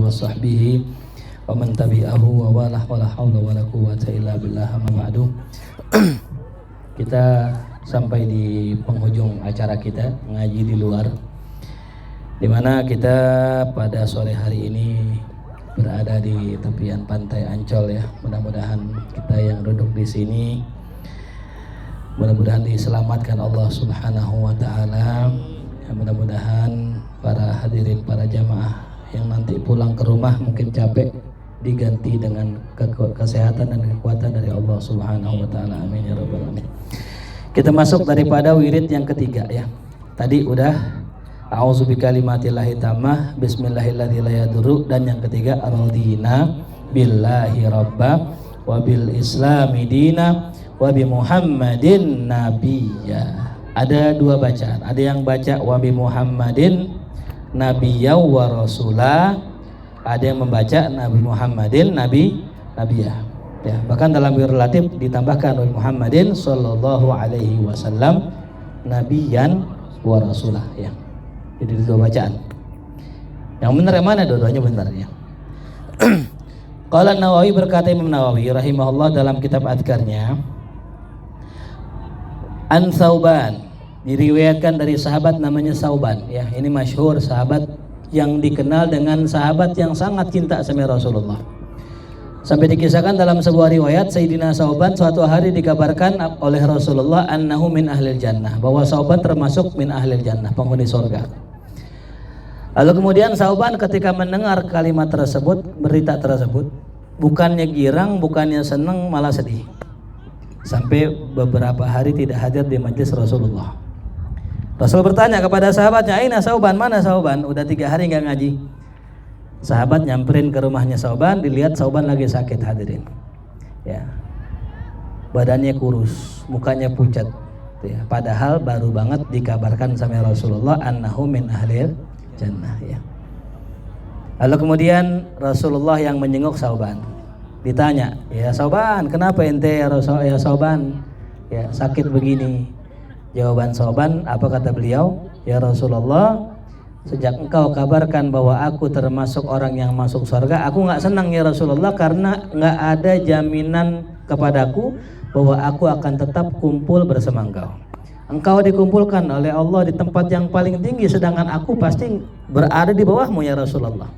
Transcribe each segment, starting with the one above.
wa sahbihi wa man tabi'ahu wa wala haula wala quwwata illa billah amma ba'du. Kita sampai di penghujung acara kita ngaji di luar, di mana kita pada sore hari ini berada di tepian pantai Ancol ya. Mudah-mudahan kita yang duduk di sini mudah-mudahan diselamatkan Allah Subhanahu wa taala. Ya, mudah-mudahan para hadirin, para jamaah yang nanti pulang ke rumah mungkin capek diganti dengan kesehatan dan kekuatan dari Allah Subhanahu wa taala. Amin ya rabbal alamin. Kita masuk daripada wirid yang ketiga ya. Tadi udah a'udzu bikalimatillahi tammah bismillahilladzi la yadurru, dan yang ketiga radina billahi rabba wa bil islami dina wa bi muhammadin nabiyya. Ada dua bacaan, ada yang baca wa bi muhammadin nabiyya wa rasulah, ada yang membaca nabi muhammadin nabiyya ya. Bahkan dalam relatif ditambahkan wa muhammadin sallallahu alaihi wasallam nabiyyan wa rasulah ya. Jadi dua bacaan. Yang benar yang mana? Dua-duanya benar ya. Qala Nawawi, berkata Imam Nawawi rahimahullah dalam kitab Adhkarnya, an Sauban, diriwayatkan dari sahabat namanya Sauban ya. Ini masyhur, sahabat yang dikenal dengan sahabat yang sangat cinta sama Rasulullah. Sampai dikisahkan dalam sebuah riwayat, Sayyidina Sauban suatu hari dikabarkan oleh Rasulullah annahu min ahlil jannah, bahwa Sauban termasuk min ahlil jannah, penghuni surga. Lalu kemudian Sauban ketika mendengar kalimat tersebut, berita tersebut, bukannya girang, bukannya senang, malah sedih. Sampai beberapa hari tidak hadir di majlis Rasulullah. Rasul bertanya kepada sahabatnya, aina Sauban, mana Sauban? Udah 3 hari nggak ngaji. Sahabat nyamperin ke rumahnya Sauban, dilihat Sauban lagi sakit, hadirin ya. Badannya kurus, mukanya pucat ya. Padahal baru banget dikabarkan sama Rasulullah annahu min ahlil jannah ya. Lalu kemudian Rasulullah yang menjenguk Sauban, ditanya, ya Sauban, kenapa ente ya Sauban ya sakit begini? Jawaban Sauban, apa kata beliau? Ya Rasulullah, sejak engkau kabarkan bahwa aku termasuk orang yang masuk surga, aku nggak senang ya Rasulullah, karena nggak ada jaminan kepadaku bahwa aku akan tetap kumpul bersama engkau. Engkau dikumpulkan oleh Allah di tempat yang paling tinggi, sedangkan aku pasti berada di bawahmu ya Rasulullah.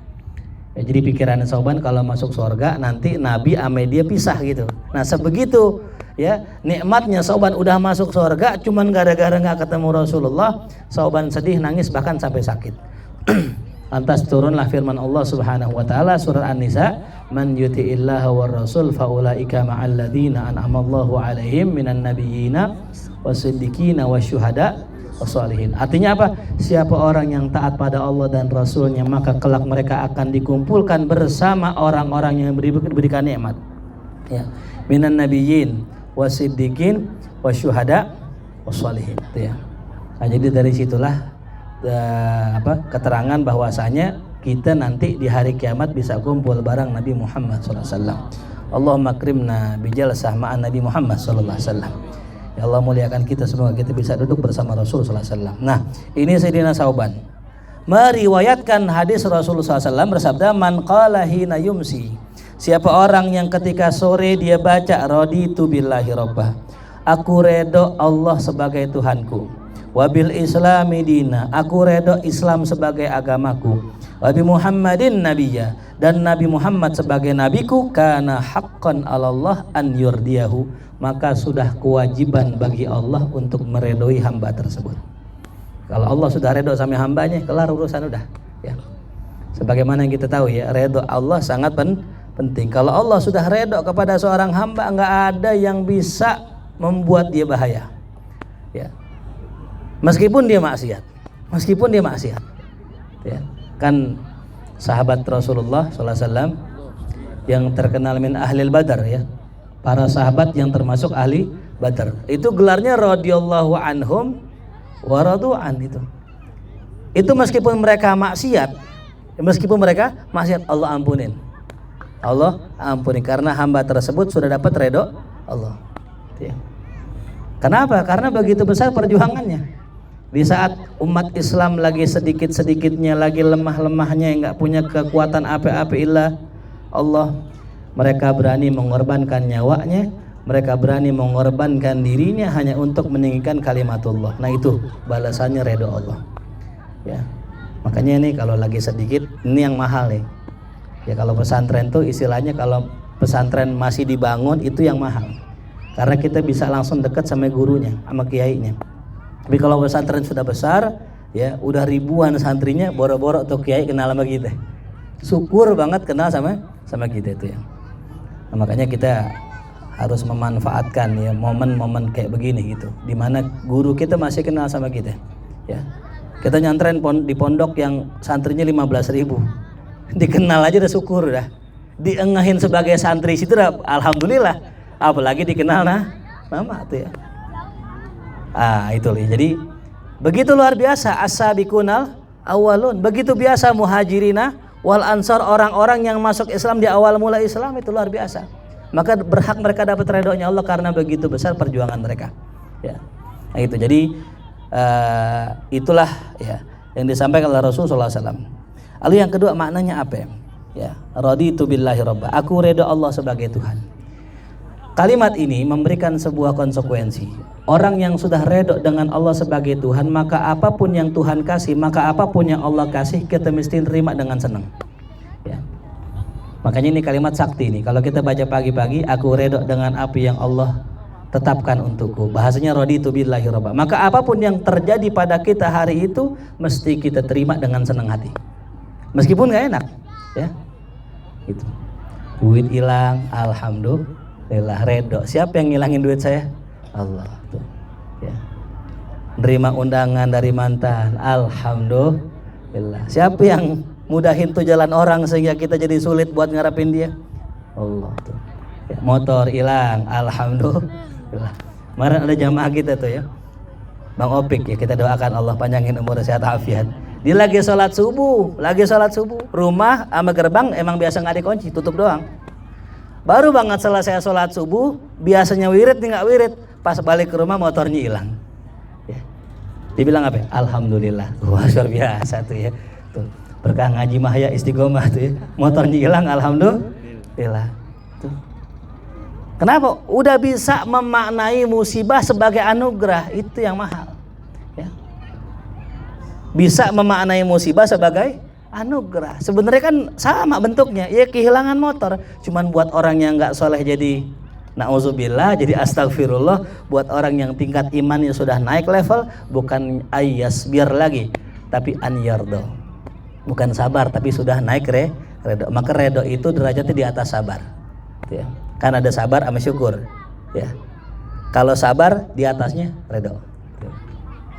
Ya, jadi pikiran Sauban kalau masuk surga nanti Nabi sama dia pisah gitu. Nah sebegitu ya nikmatnya Sauban udah masuk surga, cuman gara-gara nggak ketemu Rasulullah, Sauban sedih, nangis, bahkan sampai sakit. Lantas turunlah firman Allah Subhanahu wa taala surah An-Nisa, man yuti'illaha war rasul faulaika ma'al ladzina an'amallahu 'alaihim minan nabiyyina wasiddiqina wasyuhada wassalihin. Artinya apa? Siapa orang yang taat pada Allah dan Rasulnya, maka kelak mereka akan dikumpulkan bersama orang-orang yang diberikan nikmat ya, minan nabiyyin wasiddiqin wasyuhada wassalihin ya. Nah, jadi dari situlah keterangan bahwasanya kita nanti di hari kiamat bisa kumpul bareng Nabi Muhammad SAW. Allahumma akrimna bijalsah ma'an Nabi Muhammad SAW. Ya Allah muliakan kita, semoga kita bisa duduk bersama Rasul SAW. Nah ini Sayyidina Sauban meriwayatkan hadis Rasulullah SAW bersabda, man qala hina yumsi, siapa orang yang ketika sore dia baca raditu billahi rabbah, aku redo Allah sebagai Tuhanku, wabil islami dina, aku redo Islam sebagai agamaku, wabi Muhammadin nabiyya, dan Nabi Muhammad sebagai nabiku, kana haqqan 'alallah an yurdiyahu, maka sudah kewajiban bagi Allah untuk meredoi hamba tersebut. Kalau Allah sudah redo sama hambanya, kelar urusan udah ya. Sebagaimana yang kita tahu ya, redo Allah sangat penting. Kalau Allah sudah redo kepada seorang hamba, nggak ada yang bisa membuat dia bahaya ya. Meskipun dia maksiat ya. Kan sahabat Rasulullah SAW yang terkenal min ahlil badar ya, para sahabat yang termasuk ahli Badar, itu gelarnya radhiyallahu anhum wa radu'an. Itu meskipun mereka maksiat, Allah ampunin karena hamba tersebut sudah dapat redho Allah ya. Kenapa? Karena begitu besar perjuangannya Di saat umat Islam lagi sedikit-sedikitnya, lagi lemah-lemahnya, yang nggak punya kekuatan apa-apa illa Allah, mereka berani mengorbankan nyawanya, mereka berani mengorbankan dirinya hanya untuk meninggikan kalimatullah. Nah itu balasannya ridho Allah. Ya, makanya ini kalau lagi sedikit, ini yang mahal nih. Ya kalau pesantren tuh istilahnya, kalau pesantren masih dibangun itu yang mahal, karena kita bisa langsung dekat sama gurunya, sama kiainya. Tapi kalau pesantren sudah besar, ya udah ribuan santrinya, boro-boro tuh kiai kenal sama kita. Syukur banget kenal sama kita itu ya. Nah, makanya kita harus memanfaatkan ya momen-momen kayak begini gitu, dimana guru kita masih kenal sama kita. Ya, kita nyantren di pondok yang santrinya 15.000, dikenal aja udah syukur dah. Diengahin sebagai santri situ dah, alhamdulillah. Apalagi dikenal nama tuh ya. Itu loh. Jadi begitu luar biasa as-sabiqunal awalun, begitu biasa muhajirina wal ansor, orang-orang yang masuk Islam di awal mula Islam, itu luar biasa. Maka berhak mereka dapat ridhonya Allah karena begitu besar perjuangan mereka. Ya. Nah, itu jadi itulah ya yang disampaikan oleh Rasulullah SAW. Lalu yang kedua maknanya apa ya? Ya, raditu billahi robba, aku ridho Allah sebagai Tuhan. Kalimat ini memberikan sebuah konsekuensi. Orang yang sudah redho dengan Allah sebagai Tuhan, maka apapun yang Tuhan kasih, maka apapun yang Allah kasih, kita mesti terima dengan senang. Ya. Makanya ini kalimat sakti nih. Kalau kita baca pagi-pagi, aku redho dengan apa yang Allah tetapkan untukku. Bahasanya raditu billahi robba. Maka apapun yang terjadi pada kita hari itu, mesti kita terima dengan senang hati. Meskipun gak enak. Ya. Gitu. Duit hilang, alhamdulillah redho. Siapa yang ngilangin duit saya? Allah tuh. Ya. Nerima undangan dari mantan, alhamdulillah. Siapa yang mudahin tuh jalan orang sehingga kita jadi sulit buat ngarepin dia? Allah tuh. Ya, motor hilang, alhamdulillah. Kemarin ada jamaah kita tuh ya, Bang Opik ya, kita doakan Allah panjangin umur sehat afiat. Dia lagi sholat subuh, rumah sama gerbang emang biasa nggak dikunci, tutup doang. Baru banget selesai sholat subuh, biasanya wirid nih nggak wirid, pas balik ke rumah motornya hilang. Ya. Dibilang apa? Alhamdulillah. Wah luar biasa tuh ya. Tuh, berkah ngaji mahya istiqomah tuh ya. Motornya hilang, alhamdulillah. Tuh. Kenapa? Udah bisa memaknai musibah sebagai anugerah, itu yang mahal. Ya. Bisa memaknai musibah sebagai anugerah. Sebenarnya kan sama bentuknya, ya kehilangan motor. Cuman buat orang yang nggak soleh jadi na'udzubillah, jadi astagfirullah. Buat orang yang tingkat imannya sudah naik level, bukan ayas biar lagi, tapi anyardo. Bukan sabar, tapi sudah naik redo. Maka redo itu derajatnya di atas sabar. Ya. Kan ada sabar sama syukur. Ya. Kalau sabar di atasnya redo.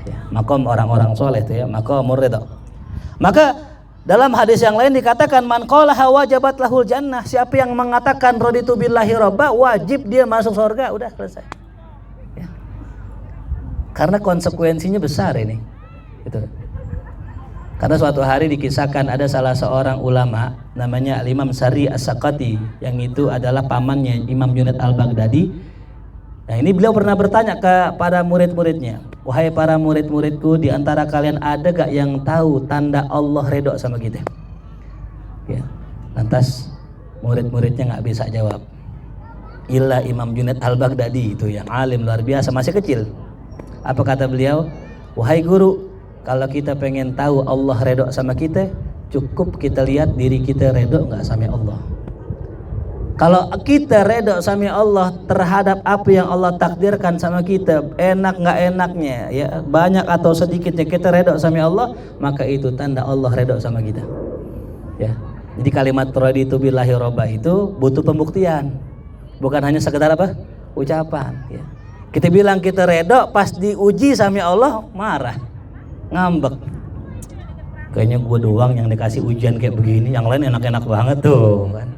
Ya. Makom orang-orang soleh itu ya, makomur redo. Maka dalam hadis yang lain dikatakan man qalaha wajabat lahul jannah. Siapa yang mengatakan raditu billahi robba, wajib dia masuk surga. Udah selesai. Ya. Karena konsekuensinya besar ini. Gitu. Karena suatu hari dikisahkan ada salah seorang ulama namanya Imam Sari As-Sakati, yang itu adalah pamannya Imam Junaid Al-Baghdadi. Nah ini beliau pernah bertanya kepada murid-muridnya, wahai para murid-muridku, di antara kalian ada gak yang tahu tanda Allah redho sama kita? Ya. Lantas murid-muridnya gak bisa jawab. Illa Imam Junaid Al-Baghdadi itu yang alim luar biasa, masih kecil. Apa kata beliau? Wahai guru, kalau kita pengen tahu Allah redho sama kita, cukup kita lihat diri kita redho gak sama Allah. Kalau kita redho sama Allah terhadap apa yang Allah takdirkan sama kita, enak nggak enaknya, ya banyak atau sedikitnya kita redho sama Allah, maka itu tanda Allah redho sama kita. Ya, jadi kalimat raditu billahi robba itu butuh pembuktian, bukan hanya sekedar apa? Ucapan. Ya. Kita bilang kita redho, pas diuji sama Allah marah, ngambek. Kayaknya gue doang yang dikasih ujian kayak begini, yang lain enak-enak banget tuh kan.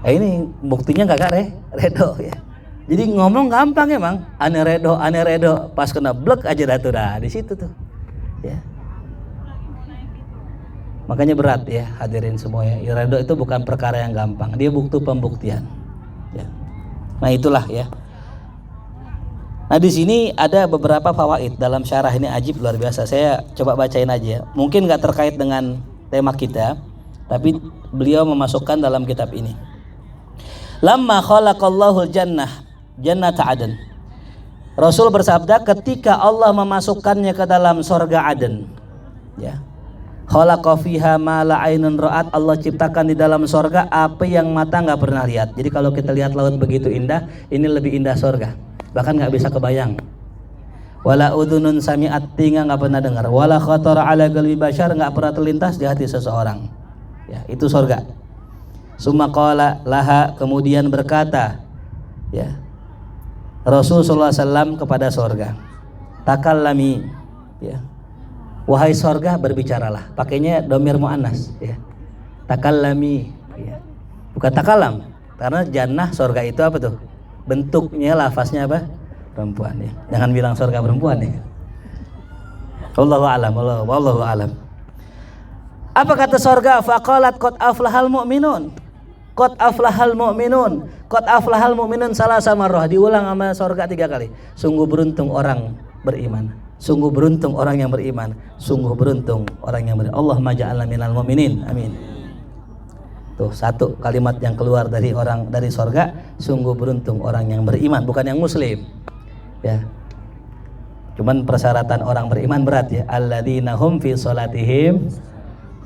Ini buktinya kakak redo ya. Jadi ngomong gampang emang, ane redo, pas kena blek aja dah di situ tuh. Ya. Makanya berat ya hadirin semua ya. Redo itu bukan perkara yang gampang, dia butuh pembuktian. Ya. Nah itulah ya. Nah di sini ada beberapa fawaid dalam syarah ini, ajib luar biasa. Saya coba bacain aja. Mungkin nggak terkait dengan tema kita, tapi beliau memasukkan dalam kitab ini. Lamma khalaqallahu jannata Aden. Rasul bersabda ketika Allah memasukkannya ke dalam surga Aden, ya. Khalaqa fiha ma la ainun ra'at, Allah ciptakan di dalam surga apa yang mata nggak pernah lihat. Jadi kalau kita lihat laut begitu indah, ini lebih indah surga. Bahkan nggak bisa kebayang. Wala udhunun sami'at, telinga nggak pernah dengar. Wala khatara ala qalbi bashar, nggak pernah terlintas di hati seseorang. Ya, itu surga. Summa qala laha, kemudian berkata, ya, Rasulullah SAW kepada surga, takallami, ya, wahai surga berbicaralah. Pakainya dhamir muannas, ya. Takallami, ya. Bukan takalam, karena jannah surga itu apa tuh? Bentuknya, lafaznya apa? Perempuan, ya. Jangan bilang surga perempuan, ya. Wallahu a'lam, wallahu a'lam. Apa kata surga? Faqalat qad aflahal mu'minun. Qad aflahal mu'minun. Qad aflahal mu'minun salasa marrah. Diulang sama surga 3 kali. Sungguh beruntung orang beriman. Sungguh beruntung orang yang beriman. Sungguh beruntung orang yang beriman. Allahumma ja'alna minal mu'minin. Amin. Tuh satu kalimat yang keluar dari orang dari surga. Sungguh beruntung orang yang beriman, bukan yang muslim. Ya. Cuman persyaratan orang beriman berat, ya. Alladzina hum fi sholatihim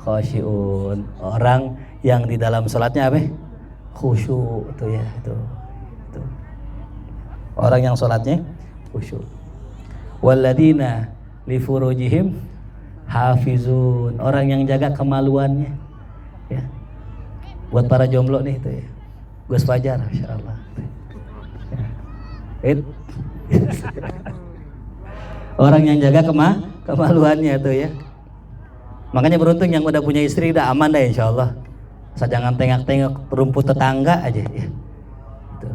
khasyi'un. Orang yang di dalam sholatnya apa? Khusyuk, itu ya, itu. Orang yang sholatnya khusyuk. Walladzina li furujihim hafizun. Orang yang jaga kemaluannya, ya. Buat para jomblo nih itu, ya. Gus Fajar, insyaallah. Ya. Orang yang jaga kemaluannya tuh, ya. Makanya beruntung yang udah punya istri, udah aman dah insyaallah. Asal jangan tengok-tengok rumput tetangga aja, ya. Tuh.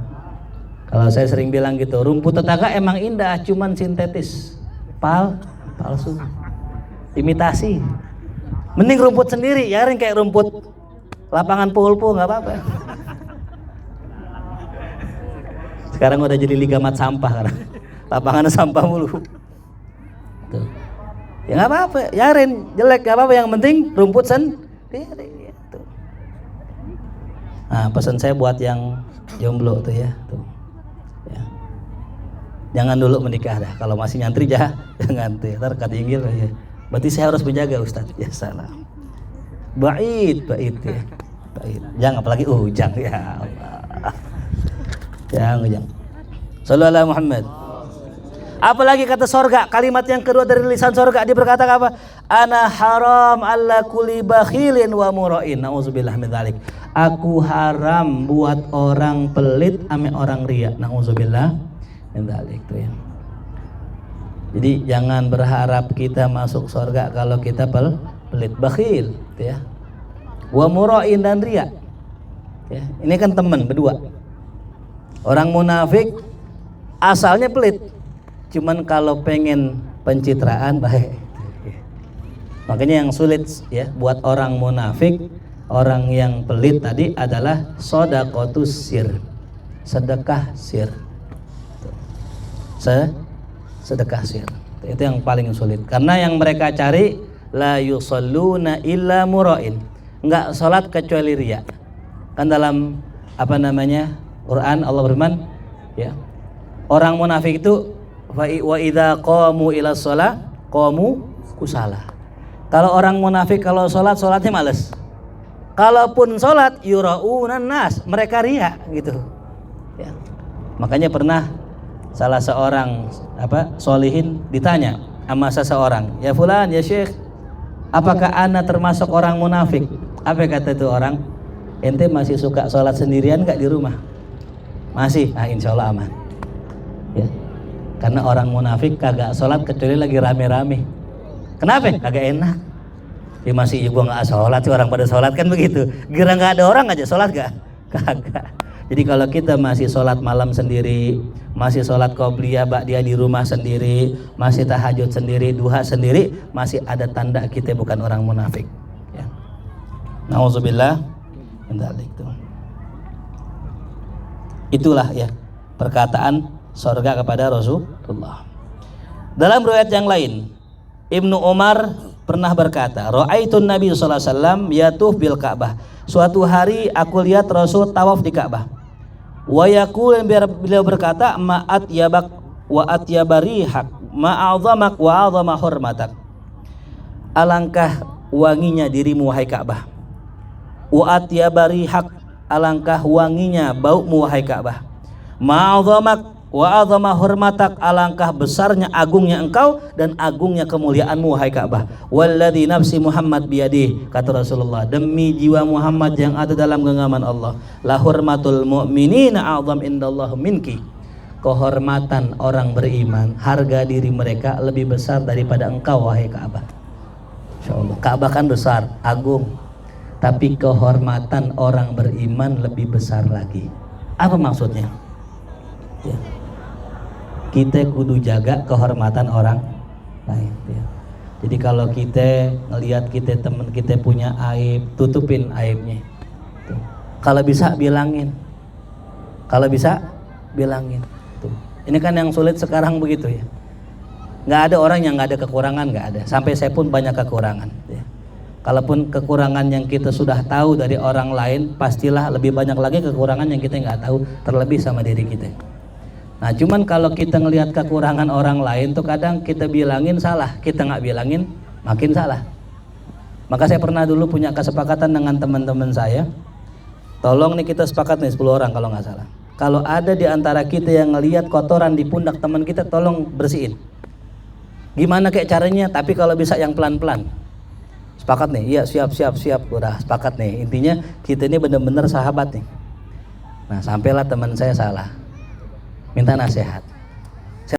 Kalau saya sering bilang gitu, rumput tetangga emang indah, cuman sintetis, palsu, imitasi. Mending rumput sendiri, ya, kayak rumput lapangan pulpu nggak apa-apa. Sekarang udah jadi liga mat sampah karena lapangan sampah mulu. Tuh. Ya nggak apa-apa, yarin jelek nggak apa-apa, yang penting rumput sendiri. Nah, pesan saya buat yang jomblo tuh, ya, tuh. Ya. Jangan dulu menikah dah. Kalau masih nyantri jangan tuh, ya. Ntar katinggil, ya. Berarti saya harus menjaga, Ustaz. Ya salah. Bait, ya. Bait. Jangan apalagi ujang, ya Allah. Jangan. Sallallahu alaihi Muhammad. Apalagi kata surga, kalimat yang kedua dari lisan surga, dia berkata apa? Ana haram alla kulli bakhilin wa mura'in. Nauzubillah min dzalik. Aku haram buat orang pelit ame orang ria. Nauzubillah min dzalik, tuh, ya. Jadi jangan berharap kita masuk surga kalau kita pelit, bakhil, tuh, ya. Wa mura'in dan ria. Ya, ini kan teman berdua. Orang munafik asalnya pelit, cuman kalau pengen pencitraan baik. Makanya yang sulit, ya, buat orang munafik, orang yang pelit tadi adalah shadaqatus sir, sedekah sir. Sedekah sir. Itu yang paling sulit. Karena yang mereka cari la yusalluna illa mura'in. Enggak salat kecuali riya. Kan dalam Quran Allah berfirman, ya. Orang munafik itu wa idza qamu ila shalah qamu kusala. Kalau orang munafik kalau salatnya malas. Kalaupun salat yuraunan nas, mereka riya gitu. Ya. Makanya pernah salah seorang solihin ditanya sama seseorang, "Ya fulan, ya syekh, apakah ana termasuk orang munafik?" Apa kata itu orang? "Ente masih suka salat sendirian enggak di rumah?" "Masih." "Ah, insyaallah aman." Ya. Karena orang munafik kagak salat kecuali lagi rame-rame. Kenapa? Kagak enak. Ya masih gua nggak sholat sih, orang pada sholat kan begitu. Gira nggak ada orang aja sholat gak? Kagak. Jadi kalau kita masih sholat malam sendiri, masih sholat qobliyah ba'diyah di rumah sendiri, masih tahajud sendiri, duha sendiri, masih ada tanda kita bukan orang munafik. Ya. Nauzubillah min dzalik. Itulah, ya, perkataan surga kepada Rasulullah. Dalam riwayat yang lain, Ibnu Umar pernah berkata, ra'aitun Nabi sallallahu alaihi wasallam yatuf bil Ka'bah. Suatu hari aku lihat Rasul tawaf di Ka'bah. Wa yaqul, beliau berkata, ma'at yabak wa atyabarihak ma'azamak wa azama hurmatak. Alangkah wanginya dirimu wahai Ka'bah. Wa atyabarihak, alangkah wanginya baumu wahai Ka'bah. Ma'azamak wa azama hurmatak, alangkah besarnya agungnya engkau dan agungnya kemuliaanmu wahai Ka'bah. Walladzi nafsi Muhammad biyadihi, kata Rasulullah, demi jiwa Muhammad yang ada dalam genggaman Allah, la hurmatul mu'minina a'zam indallahu minki. Kehormatan orang beriman, harga diri mereka lebih besar daripada engkau wahai Ka'bah. Insyaallah. Ka'bah kan besar, agung, tapi kehormatan orang beriman lebih besar lagi. Apa maksudnya? Ya. Kita kudu jaga kehormatan orang lain ya. Jadi kalau kita ngelihat kita teman kita punya aib, tutupin aibnya tuh. Kalau bisa bilangin, kalau bisa bilangin tuh. Ini kan yang sulit sekarang begitu ya. Nggak ada orang yang nggak ada kekurangan, nggak ada. Sampai saya pun banyak kekurangan ya. Kalaupun kekurangan yang kita sudah tahu dari orang lain, pastilah lebih banyak lagi kekurangan yang kita nggak tahu, terlebih sama diri kita. Nah cuman kalau kita ngelihat kekurangan orang lain tuh kadang kita bilangin salah, kita nggak bilangin makin salah. Maka saya pernah dulu punya kesepakatan dengan teman-teman saya, tolong nih kita sepakat nih 10 orang kalau nggak salah, kalau ada di antara kita yang ngelihat kotoran di pundak teman kita, tolong bersihin. Gimana kayak caranya, tapi kalau bisa yang pelan-pelan. Sepakat nih? Iya, siap, udah sepakat nih. Intinya kita ini benar-benar sahabat nih. Nah sampailah teman saya salah, minta nasihat.